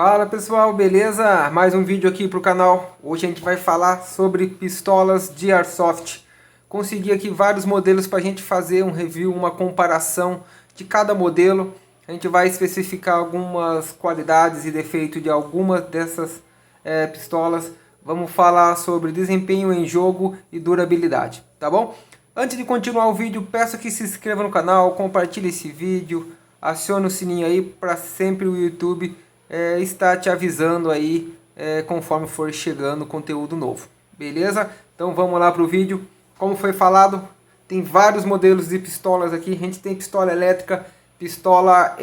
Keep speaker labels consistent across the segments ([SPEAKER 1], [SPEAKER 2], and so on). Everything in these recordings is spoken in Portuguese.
[SPEAKER 1] Fala pessoal, beleza? Mais um vídeo aqui pro canal. Hoje a gente vai falar sobre pistolas de Airsoft. Consegui aqui vários modelos para a gente fazer um review, uma comparação de cada modelo. A gente vai especificar algumas qualidades e defeitos de algumas dessas pistolas. Vamos falar sobre desempenho em jogo e durabilidade, tá bom? Antes de continuar o vídeo, peço que se inscreva no canal, compartilhe esse vídeo, acione o sininho aí para sempre o YouTube está te avisando aí conforme for chegando conteúdo novo, beleza? Então vamos lá para o vídeo. Como foi falado, tem vários modelos de pistolas aqui. A gente tem pistola elétrica, pistola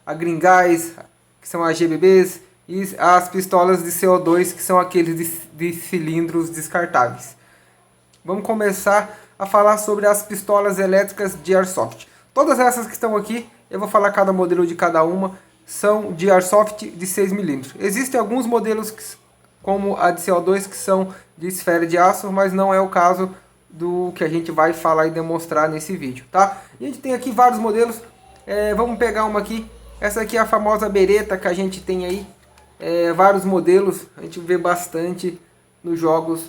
[SPEAKER 1] a Green Guys, que são as GBBs, e as pistolas de CO2, que são aqueles de cilindros descartáveis. Vamos começar a falar sobre as pistolas elétricas de Airsoft. Todas essas que estão aqui, eu vou falar cada modelo de cada uma, são de Airsoft de 6mm. Existem alguns modelos como a de CO2 que são de esfera de aço, mas não é o caso do que a gente vai falar e demonstrar nesse vídeo, tá? A gente tem aqui vários modelos, vamos pegar uma aqui. Essa aqui é a famosa Beretta que a gente tem aí, vários modelos, a gente vê bastante nos jogos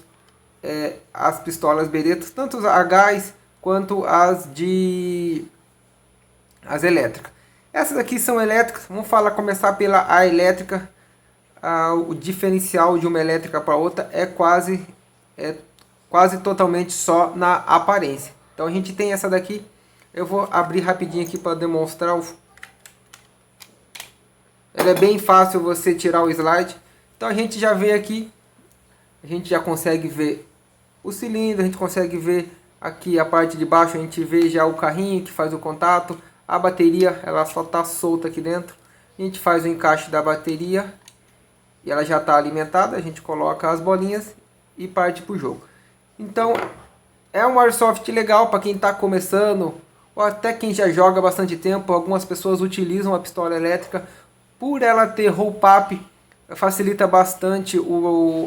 [SPEAKER 1] as pistolas Berettas, tanto a gás quanto as elétricas. Essas aqui são elétricas. Vamos começar pela a elétrica. O diferencial de uma elétrica para outra é quase totalmente só na aparência. Então a gente tem essa daqui. Eu vou abrir rapidinho aqui para demonstrar. Ela é bem fácil você tirar o slide. Então a gente já vê aqui, a gente já consegue ver o cilindro, a gente consegue ver aqui a parte de baixo, a gente vê já o carrinho que faz o contato. A bateria, ela só está solta aqui dentro. A gente faz o encaixe da bateria e ela já está alimentada. A gente coloca as bolinhas e parte para o jogo. Então é um Airsoft legal para quem está começando, ou até quem já joga bastante tempo. Algumas pessoas utilizam a pistola elétrica por ela ter roll-up, facilita bastante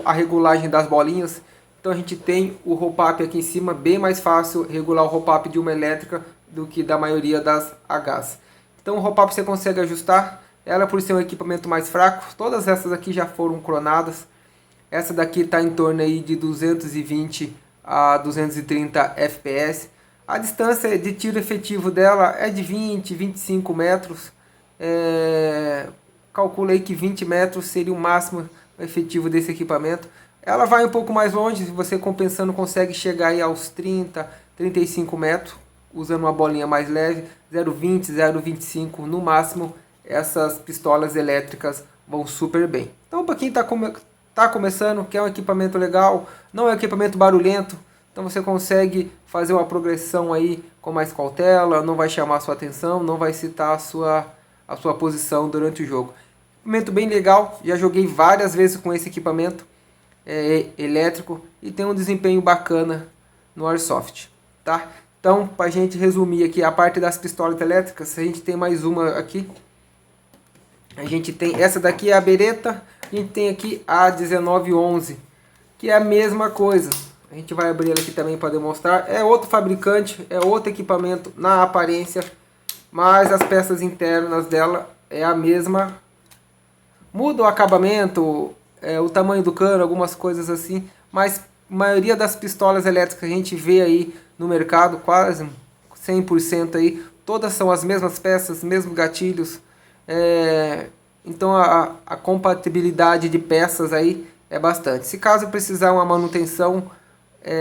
[SPEAKER 1] a regulagem das bolinhas. Então a gente tem o roll-up aqui em cima, bem mais fácil regular o roll-up de uma elétrica do que da maioria das Hs. Então o roll-up você consegue ajustar, ela por ser um equipamento mais fraco. Todas essas aqui já foram clonadas. Essa daqui está em torno aí de 220 a 230 fps. A distância de tiro efetivo dela é de 20, 25 metros. Calculei que 20 metros seria o máximo efetivo desse equipamento. Ela vai um pouco mais longe, se você compensando consegue chegar aí aos 30, 35 metros, usando uma bolinha mais leve, 0,20, 0,25 no máximo. Essas pistolas elétricas vão super bem. Então para quem está começando, quer um equipamento legal, não é um equipamento barulhento, então você consegue fazer uma progressão aí com mais cautela, não vai chamar a sua atenção, não vai citar a sua posição durante o jogo. Equipamento bem legal, já joguei várias vezes com esse equipamento elétrico e tem um desempenho bacana no Airsoft, tá? Então, para a gente resumir aqui a parte das pistolas elétricas, a gente tem mais uma aqui. A gente tem essa daqui, é a Beretta. A gente tem aqui a 1911, que é a mesma coisa. A gente vai abrir ela aqui também para demonstrar. É outro fabricante, é outro equipamento na aparência, mas as peças internas dela é a mesma. Muda o acabamento, o tamanho do cano, algumas coisas assim, mas a maioria das pistolas elétricas que a gente vê aí no mercado, quase 100% aí, todas são as mesmas peças, mesmos gatilhos. Então a compatibilidade de peças aí é bastante. Se caso precisar uma manutenção,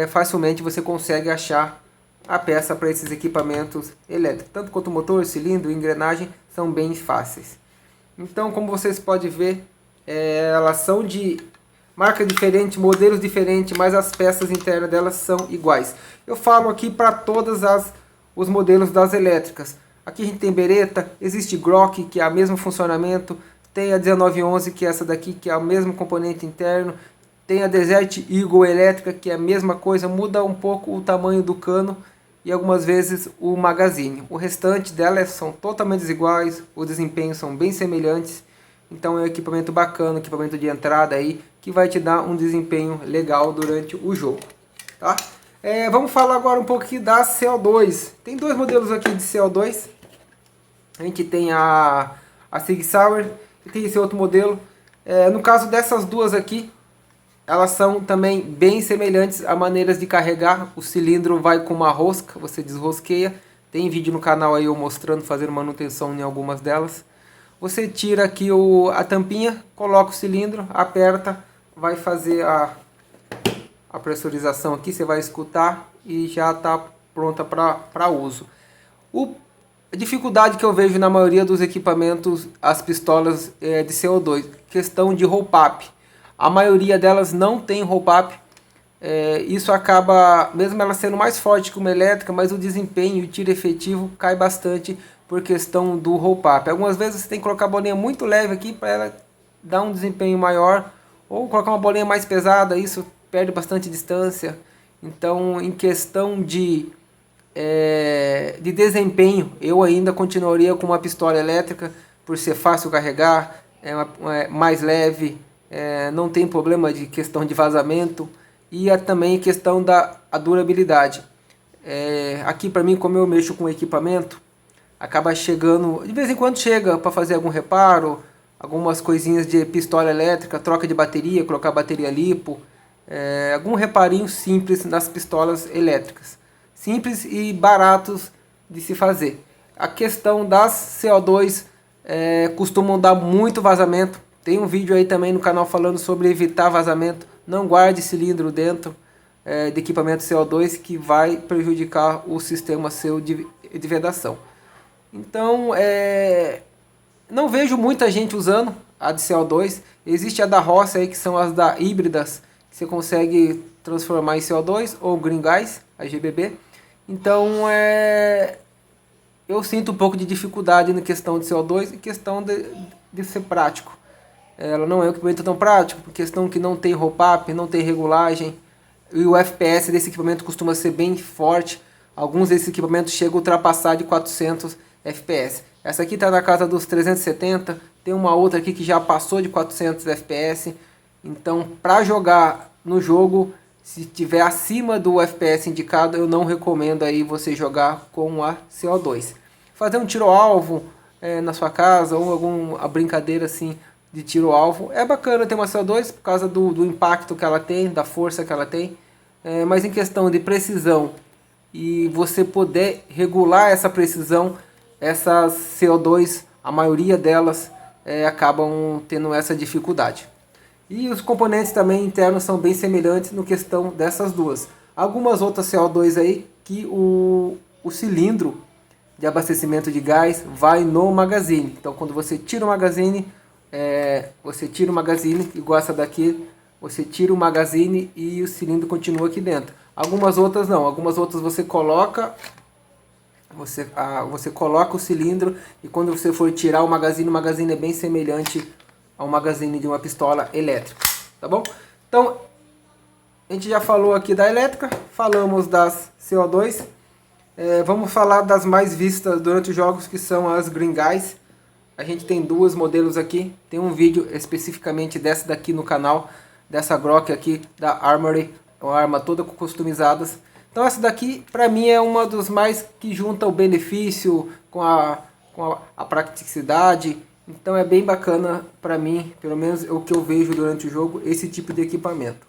[SPEAKER 1] facilmente você consegue achar a peça para esses equipamentos elétricos. Tanto quanto o motor, cilindro, engrenagem, são bem fáceis. Então, como vocês podem ver, elas são de marca diferente, modelos diferentes, mas as peças internas delas são iguais. Eu falo aqui para todas os modelos das elétricas. Aqui a gente tem Beretta, existe Glock, que é o mesmo funcionamento, tem a 1911, que é essa daqui, que é o mesmo componente interno, tem a Desert Eagle elétrica, que é a mesma coisa, muda um pouco o tamanho do cano e algumas vezes o magazine. O restante delas são totalmente iguais, os desempenhos são bem semelhantes. Então é um equipamento bacana, equipamento de entrada aí, que vai te dar um desempenho legal durante o jogo, tá? Vamos falar agora um pouquinho da CO2. Tem dois modelos aqui de CO2. A gente tem a Sig Sauer Tem esse outro modelo. No caso dessas duas aqui, elas são também bem semelhantes a maneiras de carregar. O cilindro vai com uma rosca, você desrosqueia. Tem vídeo no canal aí eu mostrando, fazendo manutenção em algumas delas. Você tira aqui a tampinha, coloca o cilindro, aperta, vai fazer a pressurização aqui, você vai escutar e já está pronta para uso. A dificuldade que eu vejo na maioria dos equipamentos, as pistolas de CO2, questão de roll-up. A maioria delas não tem roll-up. Isso acaba, mesmo ela sendo mais forte que uma elétrica, mas o desempenho e o tiro efetivo cai bastante por questão do roll-up. Algumas vezes você tem que colocar a bolinha muito leve aqui para ela dar um desempenho maior, ou colocar uma bolinha mais pesada, isso perde bastante distância. Então, em questão de desempenho, eu ainda continuaria com uma pistola elétrica, por ser fácil carregar, mais leve, não tem problema de questão de vazamento, e também questão da durabilidade. Aqui para mim, como eu mexo com equipamento, acaba chegando, de vez em quando chega para fazer algum reparo, algumas coisinhas de pistola elétrica, troca de bateria, colocar bateria lipo, algum reparinho simples nas pistolas elétricas. Simples e baratos de se fazer. A questão das CO2 costumam dar muito vazamento. Tem um vídeo aí também no canal falando sobre evitar vazamento. Não guarde cilindro dentro de equipamento CO2 que vai prejudicar o sistema seu de vedação. Então, não vejo muita gente usando a de CO2. Existe a da roça aí, que são as da híbridas, que você consegue transformar em CO2 ou green gas, a GBB. Então, eu sinto um pouco de dificuldade na questão de CO2 e questão de ser prático. Ela não é um equipamento tão prático, por questão que não tem roll-up, não tem regulagem. E o FPS desse equipamento costuma ser bem forte. Alguns desses equipamentos chegam a ultrapassar de 400 FPS. Essa aqui está na casa dos 370, tem uma outra aqui que já passou de 400 FPS. Então, para jogar no jogo, se tiver acima do FPS indicado, eu não recomendo aí você jogar com a CO2. Fazer um tiro-alvo na sua casa, ou alguma brincadeira assim de tiro-alvo, é bacana ter uma CO2 por causa do impacto que ela tem, da força que ela tem. Mas em questão de precisão e você poder regular essa precisão, essas CO2, a maioria delas acabam tendo essa dificuldade. E os componentes também internos são bem semelhantes no questão dessas duas. Algumas outras CO2 aí que o cilindro de abastecimento de gás vai no magazine. Então quando você tira o magazine, igual essa daqui, você tira o magazine e o cilindro continua aqui dentro. Algumas outras não, algumas outras você coloca o cilindro e quando você for tirar o magazine é bem semelhante ao magazine de uma pistola elétrica, tá bom? Então, a gente já falou aqui da elétrica, falamos das CO2, vamos falar das mais vistas durante os jogos, que são as Green Guys. A gente tem duas modelos aqui, tem um vídeo especificamente dessa daqui no canal, dessa Glock aqui da Armory, uma arma toda customizadas. Então essa daqui para mim é uma dos mais que junta o benefício com a praticidade. Então é bem bacana para mim, pelo menos é o que eu vejo durante o jogo, esse tipo de equipamento.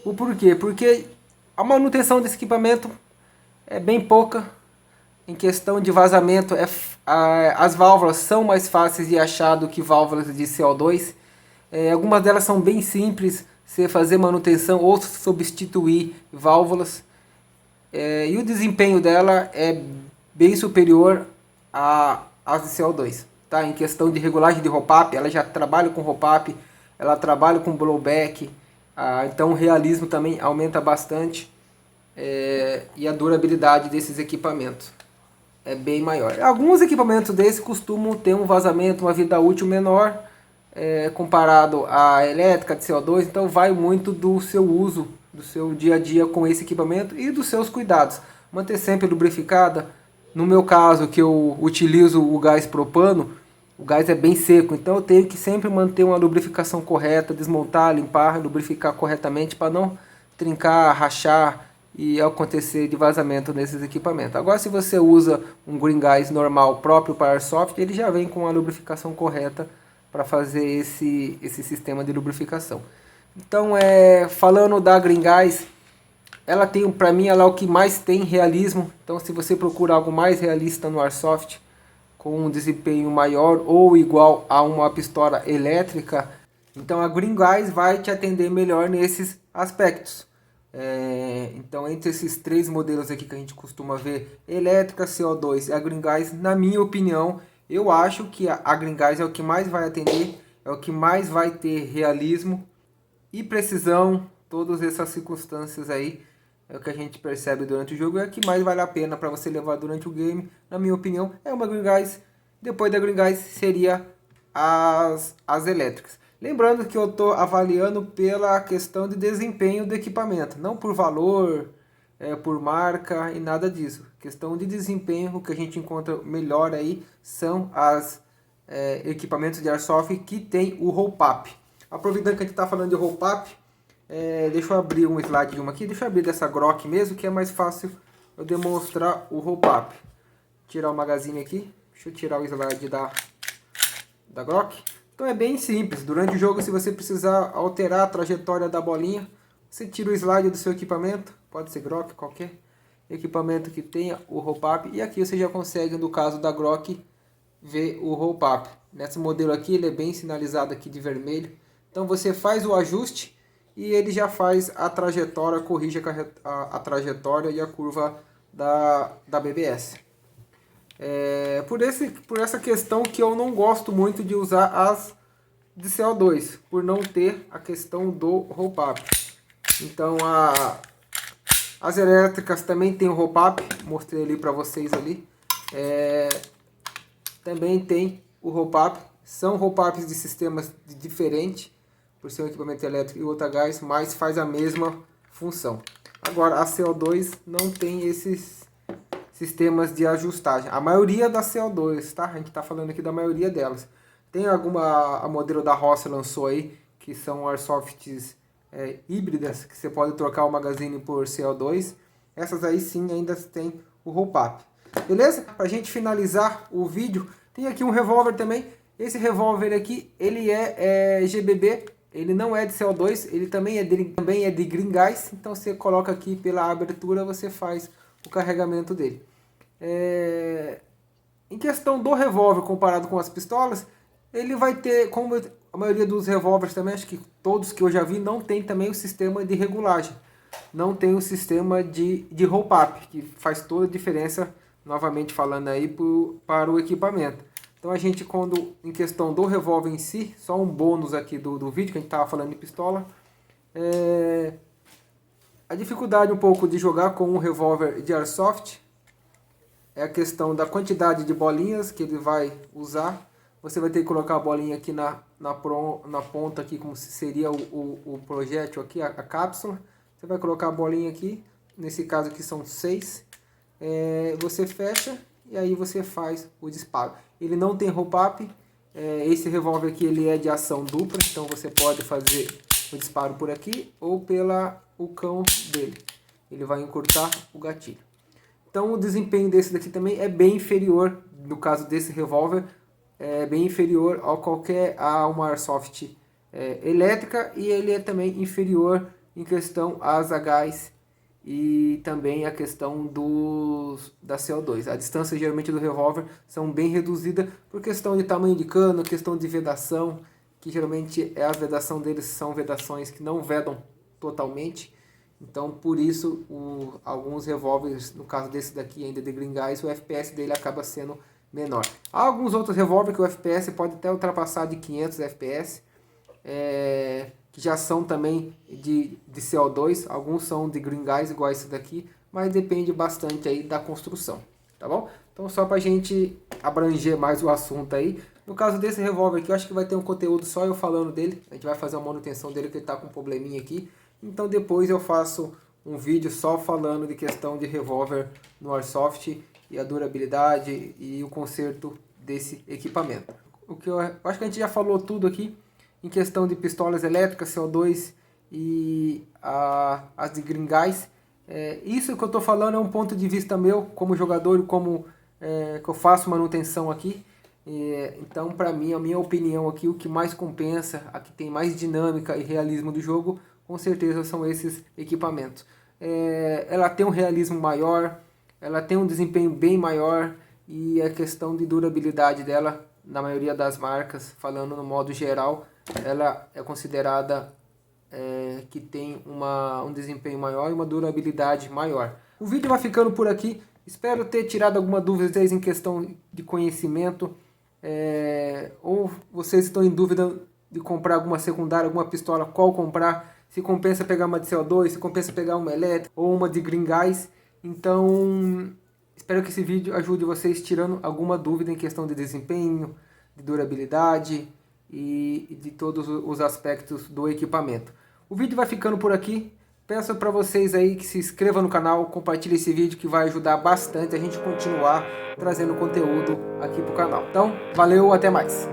[SPEAKER 1] O porquê? Porque a manutenção desse equipamento é bem pouca. Em questão de vazamento, as válvulas são mais fáceis de achar do que válvulas de CO2. Algumas delas são bem simples, você fazer manutenção ou substituir válvulas. E o desempenho dela é bem superior às de CO2. Tá? Em questão de regulagem de roll-up, ela já trabalha com roll-up, ela trabalha com blowback, então o realismo também aumenta bastante, e a durabilidade desses equipamentos é bem maior. Alguns equipamentos desses costumam ter um vazamento, uma vida útil menor, comparado à elétrica de CO2, então vai muito do seu uso, do seu dia a dia com esse equipamento e dos seus cuidados. Manter sempre lubrificada. No meu caso, que eu utilizo o gás propano, o gás é bem seco, então eu tenho que sempre manter uma lubrificação correta, desmontar, limpar, lubrificar corretamente para não trincar, rachar e acontecer de vazamento nesses equipamentos. Agora, se você usa um green gas normal próprio para Airsoft, ele já vem com a lubrificação correta para fazer esse sistema de lubrificação. Então, falando da Green Guys, ela tem, para mim, ela é o que mais tem realismo. Então, se você procura algo mais realista no Airsoft, com um desempenho maior ou igual a uma pistola elétrica, então a Green Guys vai te atender melhor nesses aspectos. Então, entre esses três modelos aqui que a gente costuma ver, elétrica, CO2 e a Green Guys, na minha opinião, eu acho que a Green Guys é o que mais vai atender, é o que mais vai ter realismo e precisão. Todas essas circunstâncias aí é o que a gente percebe durante o jogo, é o que mais vale a pena para você levar durante o game. Na minha opinião, é uma Green Guys. Depois da Green Guys seria as elétricas. Lembrando que eu estou avaliando pela questão de desempenho do equipamento, não por valor, por marca e nada disso. Questão de desempenho, o que a gente encontra melhor aí são as equipamentos de Airsoft que tem o roll up. Aproveitando que a gente está falando de roll up, deixa eu abrir um slide de uma aqui, deixa eu abrir dessa Glock mesmo, que é mais fácil eu demonstrar o roll up. Tirar o magazine aqui, deixa eu tirar o slide da Glock. Então é bem simples, durante o jogo, se você precisar alterar a trajetória da bolinha, você tira o slide do seu equipamento, pode ser Glock, qualquer equipamento que tenha o roll up, e aqui você já consegue, no caso da Glock, ver o roll up. Nesse modelo aqui ele é bem sinalizado aqui de vermelho, então você faz o ajuste e ele já faz a trajetória, corrige a trajetória e a curva da BBS. Por essa questão que eu não gosto muito de usar as de CO2, por não ter a questão do roll up. Então as elétricas também tem o roll up, mostrei ali para vocês ali. Também tem o roll up, são roll ups de sistemas diferentes, por ser um equipamento elétrico e outra gás, mas faz a mesma função. Agora a CO2 não tem esses sistemas de ajustagem. A maioria da CO2, tá? A gente está falando aqui da maioria delas. Tem a modelo da Rossa lançou aí, que são Airsofts híbridas, que você pode trocar o magazine por CO2. Essas aí sim ainda tem o roll up. Beleza? Pra gente finalizar o vídeo, tem aqui um revólver também. Esse revólver aqui, ele é GBB, ele não é de CO2, ele também é de Green Guys. Então você coloca aqui pela abertura, você faz o carregamento dele. Em questão do revólver comparado com as pistolas, ele vai ter, como a maioria dos revólveres também, acho que todos que eu já vi, não tem também o sistema de regulagem. Não tem o sistema de roll up, que faz toda a diferença, novamente falando aí, para o equipamento. Então a gente, em questão do revólver em si, só um bônus aqui do vídeo, que a gente estava falando de pistola, a dificuldade um pouco de jogar com um revólver de Airsoft é a questão da quantidade de bolinhas que ele vai usar. Você vai ter que colocar a bolinha aqui na ponta, aqui, como se seria o projétil aqui, a cápsula. Você vai colocar a bolinha aqui, nesse caso aqui são 6. Você fecha e aí você faz o disparo. Ele não tem roll up. Esse revólver aqui ele é de ação dupla, então você pode fazer o disparo por aqui ou o cão dele. Ele vai encurtar o gatilho. Então o desempenho desse daqui também é bem inferior, no caso desse revólver, é bem inferior a uma Airsoft elétrica, e ele é também inferior em questão às a gás e também a questão da CO2. A distância geralmente do revólver são bem reduzida por questão de tamanho de cano, questão de vedação, que geralmente a vedação deles são vedações que não vedam totalmente. Então, por isso, alguns revólveres, no caso desse daqui ainda de Green Guys, o FPS dele acaba sendo menor. Há alguns outros revólveres que o FPS pode até ultrapassar de 500 FPS, que já são também de CO2. Alguns são de Green Guys, igual esse daqui, mas depende bastante aí da construção, tá bom? Então, só para a gente abranger mais o assunto aí, no caso desse revólver aqui, eu acho que vai ter um conteúdo só eu falando dele. A gente vai fazer uma manutenção dele, que ele está com um probleminha aqui. Então depois eu faço um vídeo só falando de questão de revólver no Airsoft e a durabilidade e o conserto desse equipamento. Eu acho que a gente já falou tudo aqui em questão de pistolas elétricas, CO2 e as de Green Guys. Isso que eu estou falando é um ponto de vista meu como jogador e como que eu faço manutenção aqui. Então, para mim, a minha opinião aqui, o que mais compensa, a que tem mais dinâmica e realismo do jogo, com certeza são esses equipamentos. Ela tem um realismo maior, ela tem um desempenho bem maior e a questão de durabilidade dela, na maioria das marcas, falando no modo geral, ela é considerada que tem um desempenho maior e uma durabilidade maior. O vídeo vai ficando por aqui. Espero ter tirado alguma dúvida em questão de conhecimento. Ou vocês estão em dúvida de comprar alguma secundária, alguma pistola, qual comprar, se compensa pegar uma de CO2, se compensa pegar uma elétrica ou uma de green gas. Então, espero que esse vídeo ajude vocês tirando alguma dúvida em questão de desempenho, de durabilidade e de todos os aspectos do equipamento. O vídeo vai ficando por aqui. Peço para vocês aí que se inscrevam no canal, compartilhem esse vídeo que vai ajudar bastante a gente continuar trazendo conteúdo aqui pro canal. Então, valeu, até mais!